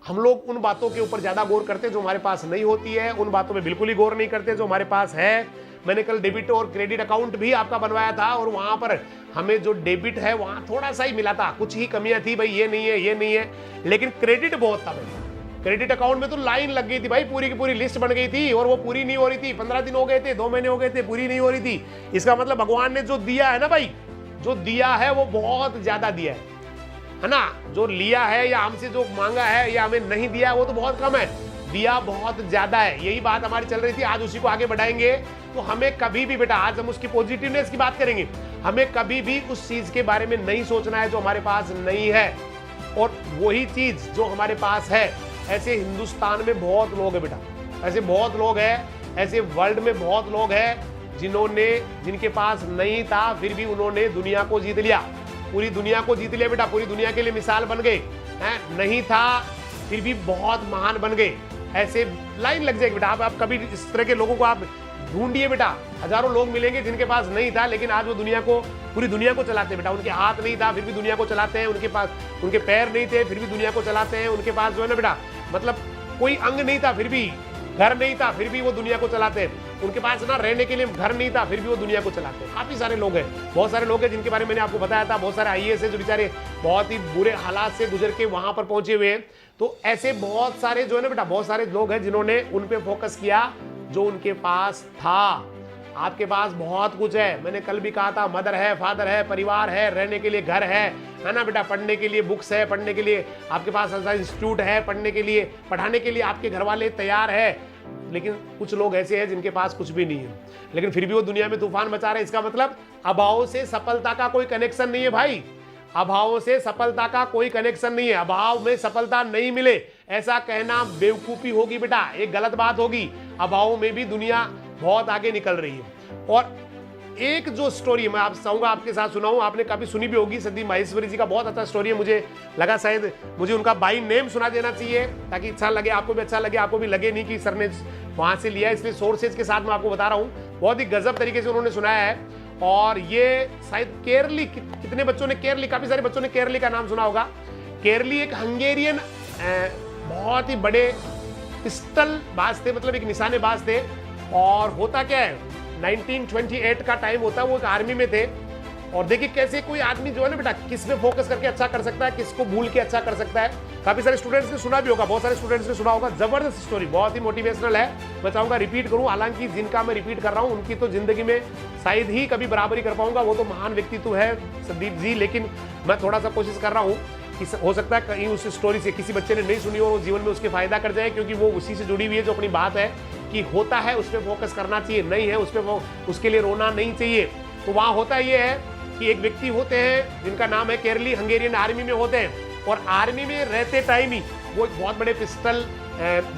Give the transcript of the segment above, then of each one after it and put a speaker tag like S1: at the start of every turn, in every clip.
S1: हम लोग उन बातों के ऊपर ज्यादा गौर करते हैं जो हमारे पास नहीं होती है, उन बातों पे बिल्कुल ही गौर नहीं करते जो हमारे पास है। मैंने कल डेबिट और क्रेडिट अकाउंट भी आपका बनवाया था और वहां पर हमें जो डेबिट है वहां थोड़ा सा ही मिला था, कुछ ही कमियां थी भाई, ये नहीं है ये नहीं है, लेकिन क्रेडिट बहुत था भाई। क्रेडिट अकाउंट में तो लाइन लग गई थी भाई, पूरी की पूरी लिस्ट बन गई थी और वो पूरी नहीं हो रही थी। 15 दिन हो गए थे, 2 महीने हो गए थे, पूरी नहीं हो रही थी। इसका मतलब भगवान ने जो दिया है ना भाई, जो दिया है वो बहुत ज्यादा दिया है ना। जो लिया है या हमसे जो मांगा है या हमें नहीं दिया वो तो बहुत कम है, दिया बहुत ज्यादा है। यही बात हमारी चल रही थी, आज उसी को आगे बढ़ाएंगे। तो हमें कभी भी बेटा, आज हम उसकी पॉजिटिवनेस की बात करेंगे, हमें कभी भी उस चीज के बारे में नहीं सोचना है जो हमारे पास नहीं है, और वही चीज जो हमारे पास है। ऐसे हिंदुस्तान में बहुत लोग हैं बेटा, ऐसे बहुत लोग हैं, ऐसे वर्ल्ड में बहुत लोग हैं जिनके पास नहीं था फिर भी उन्होंने दुनिया को जीत लिया, पूरी दुनिया को जीत लिया बेटा, पूरी दुनिया के लिए मिसाल बन गए हैं। नहीं था फिर भी बहुत महान बन गए। ऐसे लाइन लग जाएगी बेटा, आप कभी इस तरह के लोगों को आप ढूंढिए बेटा, हजारों लोग मिलेंगे जिनके पास नहीं था लेकिन आज वो दुनिया को, पूरी दुनिया को चलाते हैं बेटा। उनके हाथ नहीं था फिर भी दुनिया को चलाते हैं, उनके पास उनके पैर नहीं थे फिर भी दुनिया को चलाते हैं, उनके पास जो है ना बेटा मतलब कोई अंग नहीं था फिर भी, घर नहीं था फिर भी वो दुनिया को चलाते हैं, उनके पास ना रहने के लिए घर नहीं था फिर भी वो दुनिया को चलाते हैं। काफी सारे लोग हैं, बहुत सारे लोग हैं जिनके बारे में मैंने आपको बताया था, बहुत सारे आईएएस है जो बेचारे बहुत ही बुरे हालात से गुजर के वहां पर पहुंचे हुए हैं। तो ऐसे बहुत सारे जो है ना बेटा, बहुत सारे लोग हैं जिन्होंने उन पे फोकस किया जो उनके पास था। आपके पास बहुत कुछ है, मैंने कल भी कहा था, मदर है, फादर है, परिवार है, रहने के लिए घर है ना बेटा, पढ़ने के लिए बुक्स है, पढ़ने के लिए आपके पास इंस्टीट्यूट है, पढ़ने के लिए, पढ़ाने के लिए आपके घर वाले तैयार है। लेकिन कुछ लोग ऐसे हैं जिनके पास कुछ भी नहीं है लेकिन फिर भी वो दुनिया में तूफान मचा रहे हैं। इसका मतलब अभाव से सफलता का कोई कनेक्शन नहीं है भाई, अभाव से सफलता का कोई कनेक्शन नहीं है। अभाव में सफलता नहीं मिले ऐसा कहना बेवकूफी होगी बेटा, एक गलत बात होगी। अभाव में भी दुनिया बहुत आगे निकल रही है। और एक जो स्टोरी मैं आप चाहूंगा आपके साथ सुनाऊं, आपने काफी सुनी भी होगी, सदी माहेश्वरी जी का बहुत अच्छा स्टोरी है। मुझे लगा शायद मुझे उनका बाई नेम सुना देना चाहिए ताकि अच्छा लगे, आपको भी अच्छा लगे, आपको भी लगे नहीं कि सर ने वहां से लिया, इसलिए सोर्सेज के साथ मैं आपको बता रहा हूँ। बहुत ही गजब तरीके से उन्होंने सुनाया है। और ये शायद केरली, कितने बच्चों ने केरली, काफी सारे बच्चों ने केरली का नाम सुना होगा। केरली एक हंगेरियन बहुत ही बड़े पिस्टल बाज थे, मतलब एक निशानेबाज थे। और होता क्या है, 1928 का टाइम होता है, वो एक आर्मी में थे। और देखिए कैसे कोई आदमी जो है ना बेटा किस पे फोकस करके अच्छा कर सकता है, किसको भूल के अच्छा कर सकता है। काफी सारे स्टूडेंट्स ने सुना भी होगा, बहुत सारे स्टूडेंट्स ने सुना होगा। जबरदस्त स्टोरी, बहुत ही मोटिवेशनल है। मैं चाहूंगा रिपीट करूं, हालांकि जिनका मैं रिपीट कर रहा हूं उनकी तो जिंदगी में शायद ही कभी बराबरी कर पाऊंगा, वो तो महान व्यक्तित्व है संदीप जी। लेकिन मैं थोड़ा सा कोशिश कर रहा हूँ कि हो सकता है कहीं उस स्टोरी से किसी बच्चे ने नहीं सुनी हो, जीवन में उसके फायदा कर जाए, क्योंकि वो उसी से जुड़ी हुई है जो अपनी बात है कि होता है उस पर फोकस करना चाहिए, नहीं है उस पर उसके लिए रोना नहीं चाहिए। तो वहाँ होता ये है कि एक व्यक्ति होते हैं जिनका नाम है केरली, हंगेरियन आर्मी में होते हैं। और आर्मी में रहते टाइम ही वो एक बहुत बड़े पिस्टल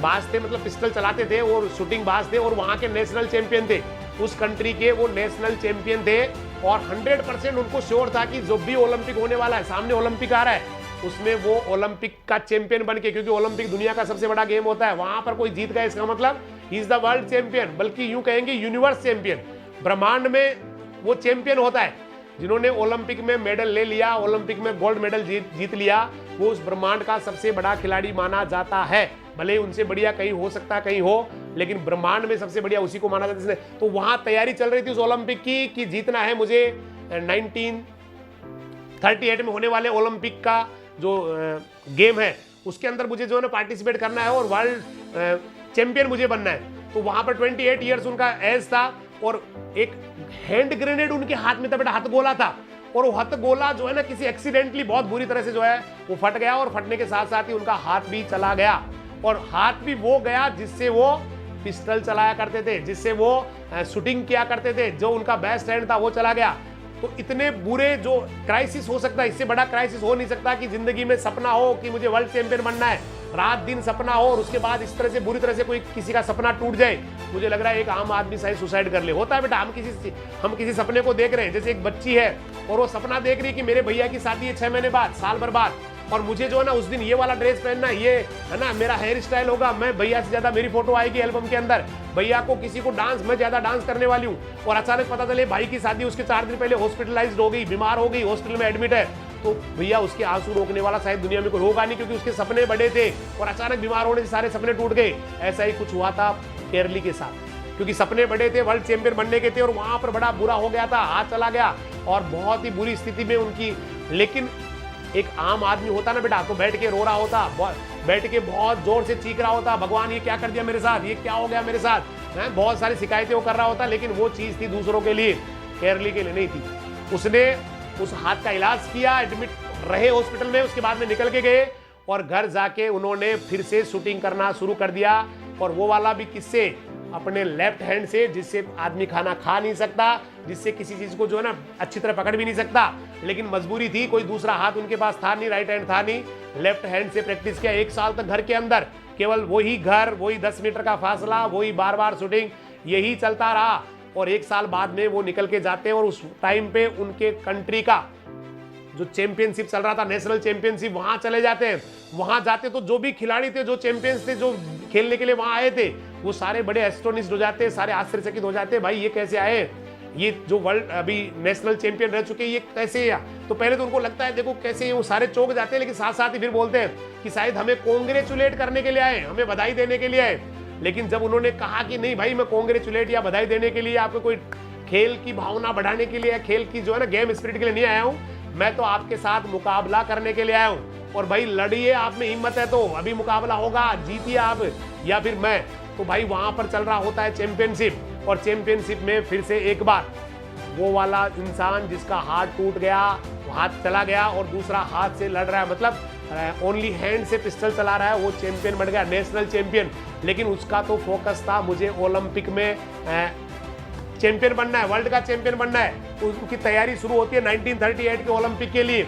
S1: बाज थे, मतलब पिस्टल चलाते थे और शूटिंग बाज थे, और वहाँ के नेशनल चैंपियन थे, उस कंट्री के वो नेशनल चैंपियन थे। और 100% उनको श्योर था कि जो भी ओलंपिक होने वाला है, सामने ओलंपिक आ रहा है, उसमें वो ओलंपिक का चैंपियन बन के, क्योंकि ओलंपिक दुनिया का सबसे बड़ा गेम होता है, वहां पर कोई जीत गया इसका मतलब he is the world champion, बल्कि यूं कहेंगे यूनिवर्स चैंपियन। ब्रह्मांड में वो चैंपियन होता है जिन्होंने ओलंपिक में मेडल ले लिया, ओलंपिक में गोल्ड मेडल जीत लिया, वो उस ब्रह्मांड का सबसे बड़ा खिलाड़ी माना जाता है। भले ही उनसे बढ़िया कहीं हो सकता है, कहीं हो, लेकिन ब्रह्मांड में सबसे बढ़िया उसी को माना जाता है। तो वहां तैयारी चल रही थी उस ओलंपिक की कि जीतना है मुझे 1938 में होने वाले ओलंपिक का जो गेम है उसके अंदर मुझे जो है ना पार्टिसिपेट करना है और वर्ल्ड चैंपियन मुझे बनना है। तो वहां पर 28 ईयर्स उनका एज था और एक हैंड ग्रेनेड उनके हाथ में था बेटा, हथगोला था। और वो हथगोला जो है ना किसी एक्सीडेंटली बहुत बुरी तरह से जो है वो फट गया, और फटने के साथ साथ ही उनका हाथ भी चला गया। और हाथ भी वो गया जिससे वो पिस्टल चलाया करते थे, जिससे वो शूटिंग किया करते थे, जो उनका बेस्ट हैंड था वो चला गया। तो इतने बुरे जो क्राइसिस हो सकता है, इससे बड़ा क्राइसिस हो नहीं सकता कि जिंदगी में सपना हो कि मुझे वर्ल्ड चैंपियन बनना है, रात दिन सपना हो, और उसके बाद इस तरह से बुरी तरह से कोई किसी का सपना टूट जाए। मुझे लग रहा है एक आम आदमी शायद सुसाइड कर ले। होता है बेटा, हम किसी सपने को देख रहे हैं, जैसे एक बच्ची है और वो सपना देख रही है कि मेरे भैया की शादी है 6 महीने बाद, साल भर बाद, और मुझे जो है ना उस दिन ये वाला ड्रेस पहनना, ये है ना मेरा हेयर स्टाइल होगा, मैं भैया से ज्यादा मेरी फोटो आएगी एल्बम के अंदर, भैया को किसी को डांस, मैं ज्यादा डांस करने वाली हूँ। और अचानक पता चले भाई की शादी उसके 4 दिन पहले हॉस्पिटलाइज्ड हो गई, बीमार हो गई, हॉस्पिटल में एडमिट है। तो भैया उसके आंसू रोकने वाला शायद दुनिया में कोई होगा नहीं, क्योंकि उसके सपने बड़े थे और अचानक बीमार होने से सारे सपने टूट गए। ऐसा ही कुछ हुआ था केरली के साथ, क्योंकि सपने बड़े थे, वर्ल्ड चैंपियन बनने के थे और वहां पर बड़ा बुरा हो गया था, हाथ चला गया और बहुत ही बुरी स्थिति में उनकी। लेकिन एक आम आदमी होता ना बेटा, तो बैठ के रो रहा होता, बैठ के बहुत जोर से चीख रहा होता, भगवान ये क्या कर दिया मेरे साथ, ये क्या हो गया मेरे साथ, बहुत सारी शिकायतें वो कर रहा होता। लेकिन वो चीज थी दूसरों के लिए, केरली के लिए नहीं थी। उसने उस हाथ का इलाज किया, एडमिट रहे हॉस्पिटल में, उसके बाद में निकल के गए और घर जाके उन्होंने फिर से शूटिंग करना शुरू कर दिया। और वो वाला भी किससे, अपने लेफ्ट हैंड से, जिससे आदमी खाना खा नहीं सकता, जिससे किसी चीज को जो है ना अच्छी तरह पकड़ भी नहीं सकता। लेकिन मजबूरी थी, कोई दूसरा हाथ उनके पास था नहीं, राइट हैंड था नहीं, लेफ्ट हैंड से प्रैक्टिस किया 1 साल तक घर के अंदर, केवल वही घर, वही 10 मीटर का फासला, वही बार बार शूटिंग, यही चलता रहा। और 1 साल बाद में वो निकल के जाते हैं और उस टाइम पे उनके कंट्री का जो चैंपियनशिप चल रहा था, नेशनल चैंपियनशिप, वहां चले जाते हैं। वहां जाते तो जो भी खिलाड़ी थे, जो चैंपियंस थे, जो खेलने के लिए वहां आए थे, वो सारे बड़े एस्टोनिश्ड हो जाते हैं, सारे आश्चर्यचकित हो जाते हैं, भाई ये कैसे आए, ये जो वर्ल्ड अभी नेशनल चैंपियन रह चुके हैं, ये कैसे है। तो पहले तो उनको लगता है देखो कैसे, वो सारे चौंक जाते हैं, लेकिन साथ साथ ही फिर बोलते हैं कि शायद हमें कॉन्ग्रेचुलेट करने के लिए आए, हमें बधाई देने के लिए आए। लेकिन जब उन्होंने कहा कि नहीं भाई, मैं कॉन्ग्रेचुलेट या बधाई देने के लिए, आपको कोई खेल की भावना बढ़ाने के लिए, खेल की जो है ना गेम स्पिरिट के लिए नहीं आया हूं, मैं तो आपके साथ मुकाबला करने के लिए आया हूं। और भाई लड़िए, आप में हिम्मत है तो अभी मुकाबला होगा, जीतिए आप या फिर मैं। तो भाई वहां पर चल रहा होता है चैंपियनशिप, और चैंपियनशिप में फिर से एक बार वो वाला इंसान जिसका हाथ टूट गया, हाथ चला गया और दूसरा हाथ से लड़ रहा है, मतलब ओनली हैंड से पिस्टल चला रहा है, वो चैंपियन बन गया, नेशनल चैंपियन। लेकिन उसका तो फोकस था मुझे ओलंपिक में चैंपियन बनना है, वर्ल्ड का चैंपियन बनना है। उनकी तैयारी शुरू होती है 1938 के ओलंपिक के लिए।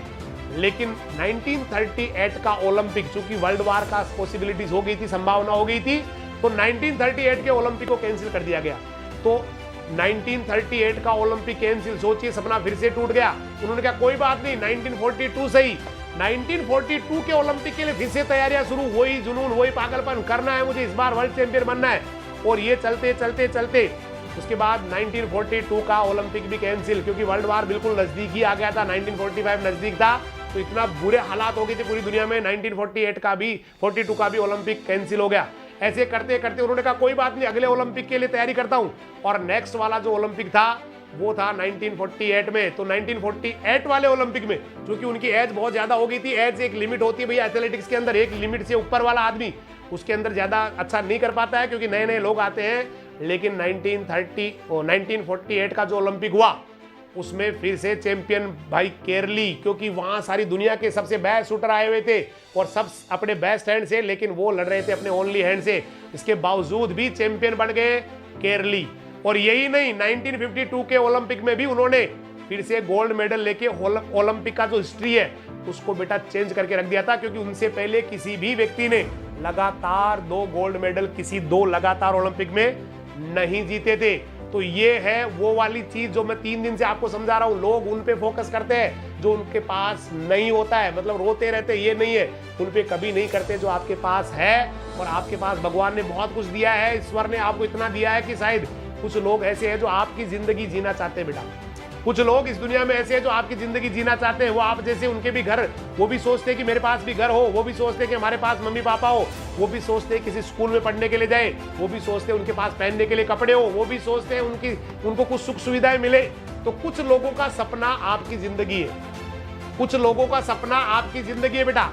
S1: लेकिन 1938 का ओलंपिक, चूंकि वर्ल्ड वार का पॉसिबिलिटीज हो गई थी, संभावना हो गई थी, तो 1938 के ओलंपिक को कैंसिल कर दिया गया। तो 1938 का ओलंपिक कैंसिल, सोचिए सपना फिर से टूट गया। उन्होंने कहा कोई बात नहीं, 1942 सही, 1942 के ओलंपिक के लिए फिर से तैयारियां शुरू, वही जुनून, वही पागलपन, करना है मुझे, इस बार वर्ल्ड चैंपियन बनना है। और ये चलते चलते चलते उसके बाद 1942 का ओलंपिक भी कैंसिल, क्योंकि वर्ल्ड वार बिल्कुल नजदीक ही आ गया था, 1945 नजदीक था, तो इतना बुरे हालात हो गए थे पूरी दुनिया में, 1948 का भी, 42 का भी ओलंपिक कैंसिल हो गया। ऐसे करते करते उन्होंने कहा कोई बात नहीं, अगले ओलंपिक के लिए तैयारी करता हूं। और नेक्स्ट वाला जो ओलंपिक था वो था 1948 में। तो 1948 वाले ओलंपिक में, क्योंकि उनकी एज बहुत ज्यादा हो गई थी, एज एक लिमिट होती है भैया एथलेटिक्स के अंदर, एक लिमिट से ऊपर वाला आदमी उसके अंदर ज्यादा अच्छा नहीं कर पाता है, क्योंकि नए नए लोग आते हैं। लेकिन 1948 का जो ओलंपिक हुआ, उसमें फिर से चैंपियन भाई केरली, क्योंकि वहां सारी दुनिया के सबसे बेस्ट शूटर आए हुए थे और सब अपने बेस्ट हैंड से, लेकिन वो लड़ रहे थे अपने ओनली हैंड से। इसके बावजूद भी चैंपियन बन गए केरली। और यही नहीं, 1952 के ओलंपिक में भी उन्होंने फिर से गोल्ड मेडल लेके ओलंपिक का जो हिस्ट्री है उसको बेटा चेंज करके रख दिया था, क्योंकि उनसे पहले किसी भी व्यक्ति ने लगातार 2 गोल्ड मेडल किसी 2 लगातार ओलंपिक में नहीं जीते थे। तो ये है वो वाली चीज जो मैं 3 दिन से आपको समझा रहा हूं। लोग उन पे फोकस करते हैं जो उनके पास नहीं होता है, मतलब रोते रहते, ये नहीं है, उन पे कभी नहीं करते जो आपके पास है। और आपके पास भगवान ने बहुत कुछ दिया है, ईश्वर ने आपको इतना दिया है कि शायद कुछ लोग ऐसे हैं जो आपकी जिंदगी जीना चाहते हैं बेटा। कुछ लोग इस दुनिया में ऐसे हैं जो आपकी जिंदगी जीना चाहते हैं, वो आप जैसे, उनके भी घर, वो भी सोचते हैं कि मेरे पास भी घर हो, वो भी सोचते हैं कि हमारे पास मम्मी पापा हो, वो भी सोचते हैं किसी स्कूल में पढ़ने के लिए जाए, वो भी सोचते हैं उनके पास पहनने के लिए कपड़े हो, वो भी सोचते हैं उनको कुछ सुख सुविधाएं मिले। तो कुछ लोगों का सपना आपकी जिंदगी है, कुछ लोगों का सपना आपकी जिंदगी है बेटा।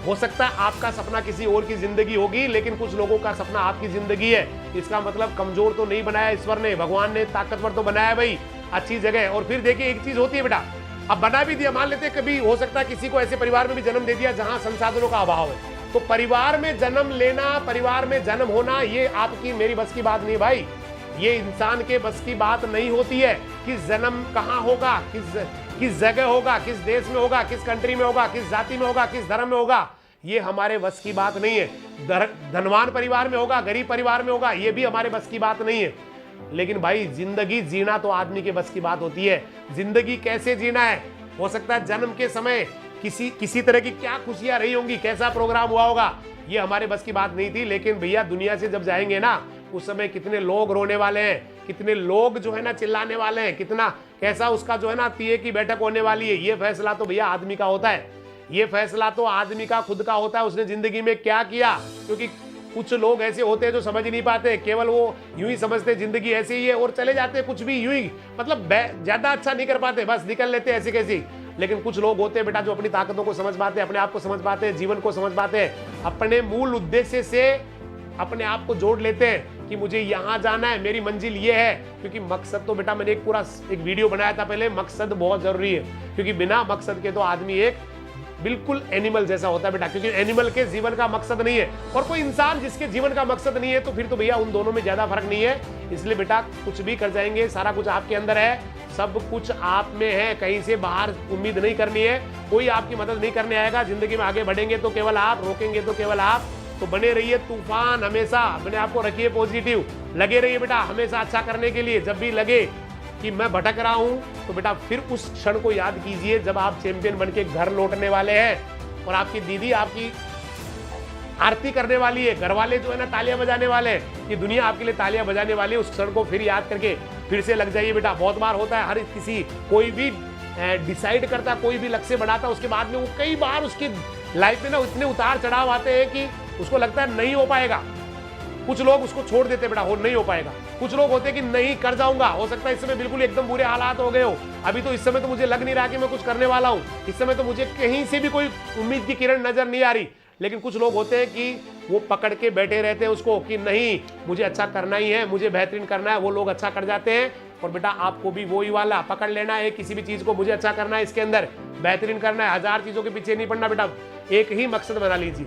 S1: हो सकता है आपका सपना किसी और की जिंदगी होगी, लेकिन कुछ लोगों का सपना आपकी जिंदगी है। इसका मतलब कमजोर तो नहीं बनाया ईश्वर ने, भगवान ने ताकतवर तो बनाया भाई, अच्छी जगह। और फिर देखिए एक चीज होती है बेटा, अब बना भी दिया, मान लेते कभी हो सकता है किसी को ऐसे परिवार में भी जन्म दे दिया जहां संसाधनों का अभाव है, तो परिवार में जन्म लेना, परिवार में जन्म होना, ये आपकी मेरी बस की बात नहीं भाई। ये इंसान के बस की बात नहीं होती है कि जन्म कहाँ होगा, किस जगह होगा, किस देश में होगा, किस कंट्री में होगा, किस जाति में होगा, किस धर्म में होगा, ये हमारे बस की बात नहीं है। धनवान परिवार में होगा, गरीब परिवार में होगा, ये भी हमारे बस की बात नहीं है। लेकिन भाई जिंदगी जीना तो आदमी के बस की बात होती है। जिंदगी कैसे जीना है, हो सकता है जन्म के समय किसी तरह की क्या खुशियां रही होंगी, कैसा प्रोग्राम हुआ होगा, ये हमारे बस की बात नहीं थी। लेकिन भैया दुनिया से जब जाएंगे ना, उस समय कितने लोग रोने वाले हैं, कितने लोग जो है ना चिल्लाने वाले हैं, कितना कैसा उसका जो है ना तीये की बैठक होने वाली है, ये फैसला तो भैया आदमी का होता है। ये फैसला तो आदमी का खुद का होता है, उसने जिंदगी में क्या किया। क्योंकि कुछ लोग ऐसे होते हैं जो समझ ही नहीं पाते, केवल वो यूं ही समझते जिंदगी ऐसी ही है और चले जाते हैं कुछ भी यूं ही, मतलब ज्यादा अच्छा नहीं कर पाते, बस निकल लेते ऐसी कैसी। लेकिन कुछ लोग होते हैं बेटा जो अपनी ताकतों को समझ पाते हैं, अपने आप को समझ पाते हैं, जीवन को समझ पाते हैं, अपने मूल उद्देश्य से अपने आप को जोड़ लेते हैं कि मुझे यहाँ जाना है, मेरी मंजिल ये है। क्योंकि मकसद तो बेटा मैंने एक वीडियो बनाया था पहले, मकसद बहुत जरूरी है, क्योंकि बिना मकसद के तो आदमी एक बिल्कुल एनिमल जैसा होता है बेटा। क्योंकि एनिमल के जीवन का मकसद नहीं है और कोई इंसान जिसके जीवन का मकसद नहीं है, तो फिर तो भैया उन दोनों में ज्यादा फर्क नहीं है। इसलिए बेटा कुछ भी कर जाएंगे, सारा कुछ आपके अंदर है, सब कुछ आप में है, कहीं से बाहर उम्मीद नहीं करनी है, कोई आपकी मदद नहीं करने आएगा। जिंदगी में आगे बढ़ेंगे तो केवल आप, रोकेंगे तो केवल आप। तो बने रहिए तूफान, हमेशा अपने आप को रखिए पॉजिटिव, लगे रहिए बेटा हमेशा अच्छा करने के लिए। जब भी लगे कि मैं भटक रहा हूं तो बेटा फिर उस क्षण को याद कीजिए जब आप चैंपियन बनके घर लौटने वाले हैं और आपकी दीदी आपकी आरती करने वाली है, घर वाले जो है ना तालियां बजाने वाले हैं, ये दुनिया आपके लिए तालियां बजाने वाली है। उस क्षण को फिर याद करके फिर से लग जाइए बेटा। बहुत बार होता है, हर किसी कोई भी डिसाइड करता, कोई भी लक्ष्य बढ़ाता, उसके बाद में वो कई बार उसकी लाइफ में ना इतने उतार चढ़ाव आते हैं कि उसको लगता है नहीं हो पाएगा। कुछ लोग उसको छोड़ देते बेटा, हो नहीं हो पाएगा। कुछ लोग होते हैं कि नहीं कर जाऊंगा, हो सकता है इस समय बिल्कुल एकदम बुरे हालात हो गए हो, अभी तो इस समय तो मुझे लग नहीं रहा कि मैं कुछ करने वाला हूं, इस समय तो मुझे कहीं से भी कोई उम्मीद की किरण नजर नहीं आ रही। लेकिन कुछ लोग होते हैं कि वो पकड़ के बैठे रहते हैं उसको कि नहीं मुझे अच्छा करना ही है, मुझे बेहतरीन करना है, वो लोग अच्छा कर जाते हैं। और बेटा आपको भी वही वाला पकड़ लेना है, किसी भी चीज को मुझे अच्छा करना है, इसके अंदर बेहतरीन करना है, हजार चीजों के पीछे नहीं पड़ना बेटा। एक ही मकसद बना लीजिए,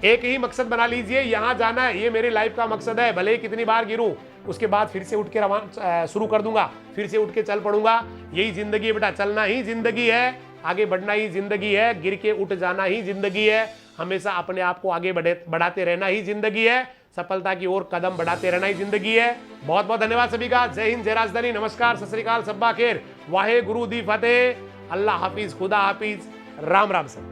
S1: एक ही मकसद बना लीजिए, यहाँ जाना है, ये मेरी लाइफ का मकसद है। भले ही कितनी बार गिरूं, उसके बाद फिर से उठ के शुरू कर दूंगा, फिर से उठ के चल पड़ूंगा। यही जिंदगी है बेटा, चलना ही जिंदगी है, आगे बढ़ना ही जिंदगी है, गिर के उठ जाना ही जिंदगी है, हमेशा अपने आप को आगे बढ़ाते रहना ही जिंदगी है, सफलता की ओर कदम बढ़ाते रहना ही जिंदगी है। बहुत बहुत धन्यवाद सभी का। जय हिंद, जय राजधानी, नमस्कार, सत श्री अकाल, सब्बा खैर, वाहे गुरु दी फतेह, अल्लाह हाफिज, खुदा हाफिज, राम राम सर।